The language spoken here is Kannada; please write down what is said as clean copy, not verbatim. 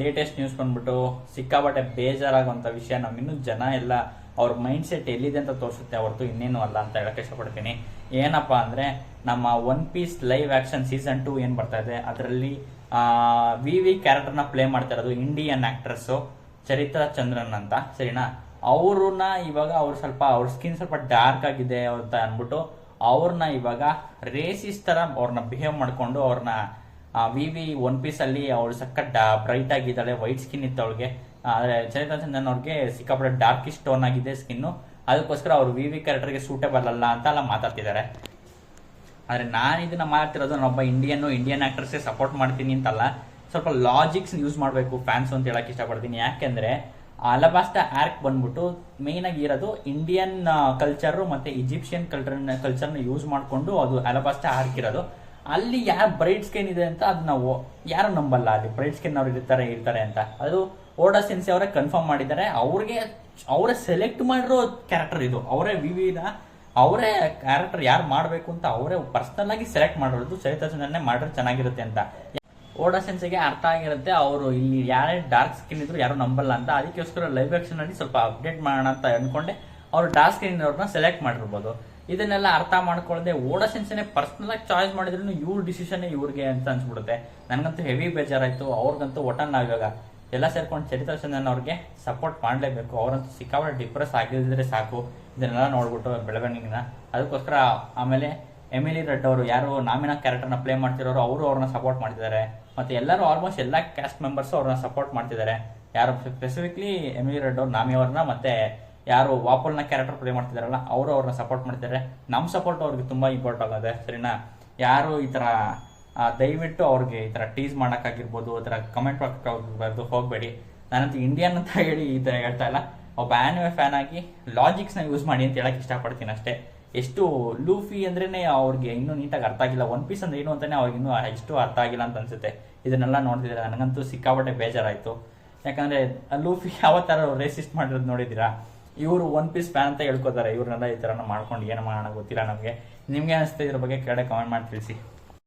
ಲೇಟೆಸ್ಟ್ ನ್ಯೂಸ್ ಬಂದ್ಬಿಟ್ಟು ಸಿಕ್ಕಾಪಟ್ಟೆ ಬೇಜಾರಾಗುವಂಥ ವಿಷಯ. ಇನ್ನೂ ಜನ ಎಲ್ಲ ಅವ್ರ ಮೈಂಡ್ ಸೆಟ್ ಎಲ್ಲಿದೆ ಅಂತ ತೋರಿಸುತ್ತೆ ಹೊರತು ಇನ್ನೇನು ಅಲ್ಲ ಅಂತ ಹೇಳಕ್ಕೆ ಇಷ್ಟಪಡ್ತೀನಿ. ಏನಪ್ಪಾ ಅಂದ್ರೆ ನಮ್ಮ One Piece live action season 2 ಏನ್ ಬರ್ತಾ ಇದೆ, ಅದರಲ್ಲಿ ವಿ ಕ್ಯಾರೆಕ್ಟರ್ನ ಪ್ಲೇ ಮಾಡ್ತಾ ಇರೋದು ಇಂಡಿಯನ್ ಆಕ್ಟ್ರೆಸ್ಸು ಚರಿತ್ರಾ ಚಂದ್ರನ್ ಅಂತ, ಸರಿನಾ. ಅವ್ರನ್ನ ಇವಾಗ ಅವ್ರ ಸ್ಕಿನ್ ಸ್ವಲ್ಪ ಡಾರ್ಕ್ ಆಗಿದೆ ಅಂತ ಅಂದ್ಬಿಟ್ಟು ಅವ್ರನ್ನ ಇವಾಗ ರೇಸಿಸ್ ತರ ಅವ್ರನ್ನ ಬಿಹೇವ್ ಮಾಡ್ಕೊಂಡು ಅವ್ರನ್ನ ವಿ ಒನ್ ಪೀಸ್ ಅಲ್ಲಿ ಅವಳು ಸಕ್ಕ ಬ್ರೈಟ್ ಆಗಿದ್ದಾಳೆ, ವೈಟ್ ಸ್ಕಿನ್ ಇತ್ತು ಅವಳಿಗೆ. ಆದ್ರೆ ಚರಿತ್ರಾ ಚಂದ್ರನ್ ಅವ್ರಿಗೆ ಸಿಕ್ಕಾಪಟ್ಟೆ ಡಾರ್ಕಿಶ್ ಟೋನ್ ಆಗಿದೆ ಸ್ಕಿನ್ನು, ಅದಕ್ಕೋಸ್ಕರ ಅವ್ರು ವಿ ಕ್ಯಾರೆಕ್ಟರ್ಗೆ ಸೂಟೇಬಲ್ ಅಲ್ಲ ಅಂತ ಎಲ್ಲ ಮಾತಾಡ್ತಿದ್ದಾರೆ. ಆದ್ರೆ ನಾನು ಇದನ್ನ ಮಾತಾಡ್ತಿರೋದು ನಾನೊಬ್ಬ ಇಂಡಿಯನ್ ಆಕ್ಟರ್ಸ್ಗೆ ಸಪೋರ್ಟ್ ಮಾಡ್ತೀನಿ ಅಂತಲ್ಲ, ಸ್ವಲ್ಪ ಲಾಜಿಕ್ಸ್ ಯೂಸ್ ಮಾಡಬೇಕು ಫ್ಯಾನ್ಸ್ ಅಂತ ಹೇಳಕ್ ಇಷ್ಟಪಡ್ತೀನಿ. ಯಾಕೆಂದ್ರೆ ಅಲಬಾಸ್ಟಾ ಆರ್ಕ್ ಬಂದ್ಬಿಟ್ಟು ಮೇನ್ ಆಗಿ ಇರೋದು ಇಂಡಿಯನ್ ಕಲ್ಚರ್ ಮತ್ತೆ ಈಜಿಪ್ಷಿಯನ್ ಕಲ್ಚರ್ನ ಯೂಸ್ ಮಾಡ್ಕೊಂಡು ಅದು ಅಲಬಾಸ್ಟಾ ಆರ್ಕ್ ಇರೋದು. ಅಲ್ಲಿ ಯಾರು ಬ್ರೈಟ್ ಸ್ಕಿನ್ ಇದೆ ಅಂತ ಅದು ನಾವು ಯಾರು ನಂಬಲ್ಲ, ಅಲ್ಲಿ ಬ್ರೈಟ್ ಸ್ಕಿನ್ ಅವ್ರು ಇರ್ತಾರೆ ಅಂತ ಅದು ಓಡಾ ಸೆನ್ಸಿ ಅವರೇ ಕನ್ಫರ್ಮ್ ಮಾಡಿದ್ದಾರೆ. ಅವರೇ ಸೆಲೆಕ್ಟ್ ಮಾಡಿರೋ ಕ್ಯಾರೆಕ್ಟರ್ ಇದು, ಅವರೇ ಅವರೇ ಕ್ಯಾರೆಕ್ಟರ್ ಯಾರು ಮಾಡಬೇಕು ಅಂತ ಅವರೇ ಪರ್ಸನಲ್ ಆಗಿ ಸೆಲೆಕ್ಟ್ ಮಾಡಿರೋದು. ಚರಿತ್ರಾ ಚಂದ್ರನ್ನೇ ಮಾಡಿದ್ರೆ ಚೆನ್ನಾಗಿರುತ್ತೆ ಅಂತ ಓಡಾ ಸೆನ್ಸಿಗೆ ಅರ್ಥ ಆಗಿರುತ್ತೆ. ಅವರು ಇಲ್ಲಿ ಯಾರೇ ಡಾರ್ಕ್ ಸ್ಕಿನ್ ಇದ್ರು ಯಾರು ನಂಬಲ್ಲ ಅಂತ, ಅದಕ್ಕೋಸ್ಕರ ಲೈವ್ ಆಕ್ಷನ್ ಅಲ್ಲಿ ಸ್ವಲ್ಪ ಅಪ್ಡೇಟ್ ಮಾಡೋಣ ಅಂತ ಅನ್ಕೊಂಡೆ ಅವ್ರು ಡಾರ್ಕ್ ಸ್ಕಿನ್ ಅವ್ರನ್ನ ಸೆಲೆಕ್ಟ್ ಮಾಡಿರ್ಬೋದು. ಇದನ್ನೆಲ್ಲ ಅರ್ಥ ಮಾಡ್ಕೊಳ್ಳದೆ ಓಡಾ ಸೆನ್ಸಿನೇ ಪರ್ಸನಲ್ ಆಗಿ ಚಾಯ್ಸ್ ಮಾಡಿದ್ರು ಇವ್ರ ಡಿಸಿಷನ್ ಇವ್ರಿಗೆ ಅಂತ ಅನ್ಸ್ಬಿಡುತ್ತೆ. ನನಗಂತೂ ಹೆವಿ ಬೇಜಾರಾಯ್ತು. ಅವ್ರಿಗಂತೂ ಒಟ್ಟನ್ನ ಇವಾಗ ಎಲ್ಲ ಸೇರ್ಕೊಂಡು ಚರಿತ್ರಾ ಚಂದ್ರನ್ ಅವ್ರಿಗೆ ಸಪೋರ್ಟ್ ಮಾಡಲೇಬೇಕು. ಅವರಂತೂ ಸಿಕ್ಕಾಪಟ್ಟೆ ಡಿಪ್ರೆಸ್ ಆಗಿದ್ರೆ ಸಾಕು ಇದನ್ನೆಲ್ಲ ನೋಡ್ಬಿಟ್ಟು ಬೆಳವಣಿಗೆನ. ಅದಕ್ಕೋಸ್ಕರ ಆಮೇಲೆ ಎಮಿಲಿ ರೆಡ್ ಅವರು ಯಾರು ನಾಮಿನಾ ಕ್ಯಾರೆಕ್ಟರ್ನ ಪ್ಲೇ ಮಾಡ್ತಿರೋರು ಅವ್ರನ್ನ ಸಪೋರ್ಟ್ ಮಾಡ್ತಿದ್ದಾರೆ. ಮತ್ತೆ ಎಲ್ಲರೂ ಆಲ್ಮೋಸ್ಟ್ ಎಲ್ಲ ಕ್ಯಾಸ್ಟ್ ಮೆಂಬರ್ಸ್ ಅವ್ರನ್ನ ಸಪೋರ್ಟ್ ಮಾಡ್ತಿದ್ದಾರೆ. ಯಾರು ಸ್ಪೆಸಿಫಿಕ್ಲಿ ಎಮಿಲಿ ರೆಡ್ ಅವ್ರು ನಾಮಿ ಅವ್ರನ್ನ ಮತ್ತೆ ಯಾರು ವಾಪಲ್ನ ಕ್ಯಾರೆಕ್ಟರ್ ಪ್ಲೇ ಮಾಡ್ತಿದಾರಲ್ಲ ಅವ್ರನ್ನ ಸಪೋರ್ಟ್ ಮಾಡ್ತಿದ್ದಾರೆ. ನಮ್ಮ ಸಪೋರ್ಟ್ ಅವ್ರಿಗೆ ತುಂಬಾ ಇಂಪಾರ್ಟೆಂಟ್ ಆಗುತ್ತೆ, ಸರಿನಾ. ಯಾರು ಈ ತರ ದಯವಿಟ್ಟು ಅವ್ರಿಗೆ ಈ ತರ ಟೀಸ್ ಮಾಡೋಕ್ಕಾಗಿರ್ಬೋದು, ಈ ತರ ಕಮೆಂಟ್ ಮಾಡೋಕ್ಕಾಗಿರ್ಬಾರ್ದು, ಹೋಗಬೇಡಿ. ನಾನಂತೂ ಇಂಡಿಯನ್ ಅಂತ ಹೇಳಿ ಈ ತರ ಹೇಳ್ತಾ ಇಲ್ಲ, ಒಬ್ಬ ಆನಿಮೆ ಫ್ಯಾನ್ ಆಗಿ ಲಾಜಿಕ್ಸ್ನ ಯೂಸ್ ಮಾಡಿ ಅಂತ ಹೇಳಕ್ ಇಷ್ಟಪಡ್ತೀನಿ ಅಷ್ಟೇ. ಎಷ್ಟು ಲೂಫಿ ಅಂದ್ರೇನೆ ಅವ್ರಿಗೆ ಇನ್ನೂ ನೀಟಾಗಿ ಅರ್ಥ ಆಗಿಲ್ಲ, ಒನ್ ಪೀಸ್ ಅಂದ್ರೆ ಏನು ಅಂತಾನೆ ಅವ್ರಿಗೆ ಇನ್ನೂ ಎಷ್ಟು ಅರ್ಥ ಆಗಿಲ್ಲ ಅಂತ ಅನ್ಸುತ್ತೆ. ಇದನ್ನೆಲ್ಲ ನೋಡ್ತಿದ್ರೆ ನನಗಂತೂ ಸಿಕ್ಕಾಪಟ್ಟೆ ಬೇಜಾರಾಯ್ತು. ಯಾಕಂದ್ರೆ ಲೂಫಿ ಯಾವ ತರ ರೇಸಿಸ್ಟ್ ಮಾಡಿರೋದು ನೋಡಿದೀರಾ. ಇವರು ಒನ್ ಪೀಸ್ ಫ್ಯಾನ್ ಅಂತ ಹೇಳ್ಕೋತಾರೆ, ಇವ್ರನ್ನೆಲ್ಲ ಈ ತರ ಮಾಡ್ಕೊಂಡು ಏನು ಮಾಡೋಣ ಗೊತ್ತಿಲ್ಲ ನಮಗೆ. ನಿಮ್ಗೆ ಅನಿಸ್ತಾ ಇದ್ರ ಬಗ್ಗೆ ಕೆಳಗಡೆ ಕಮೆಂಟ್ ಮಾಡಿ ತಿಳಿಸಿ.